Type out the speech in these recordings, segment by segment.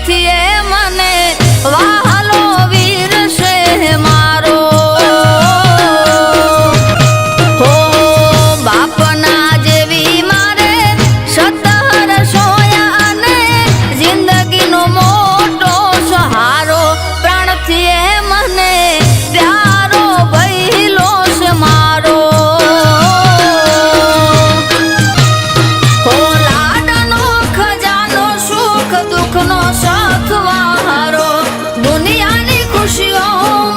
જીવથી એ મને વહાલો વીર છે મારો હો બાપના જેવી મારે સતર સોયા અને જિંદગીનો મોટો સહારો પ્રાણથી એ મને પ્યારો ભઈલો છે મારો હો લાડનો ખજાનો સુખ દુઃખનો સાથવારો દુનિયાની ખુશીઓ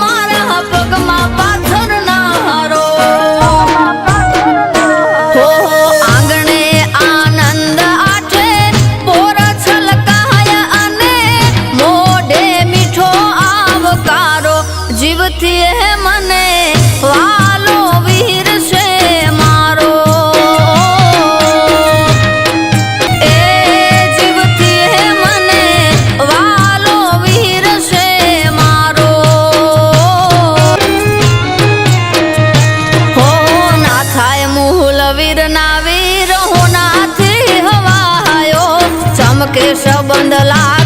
મારા પગમાં પાથરનારો હો આંગણે આનંદ આઠે પોર છલકાય અને મોઢે મીઠો આવકારો જીવથી એ મને વાલો વીર છે મારો એ જીવથી એ મને વાલો વીર છે મારો હો ના થાય મૂલ વીર ના વીર હો નાથી હવાયો ચમકે સંબંધ લાગ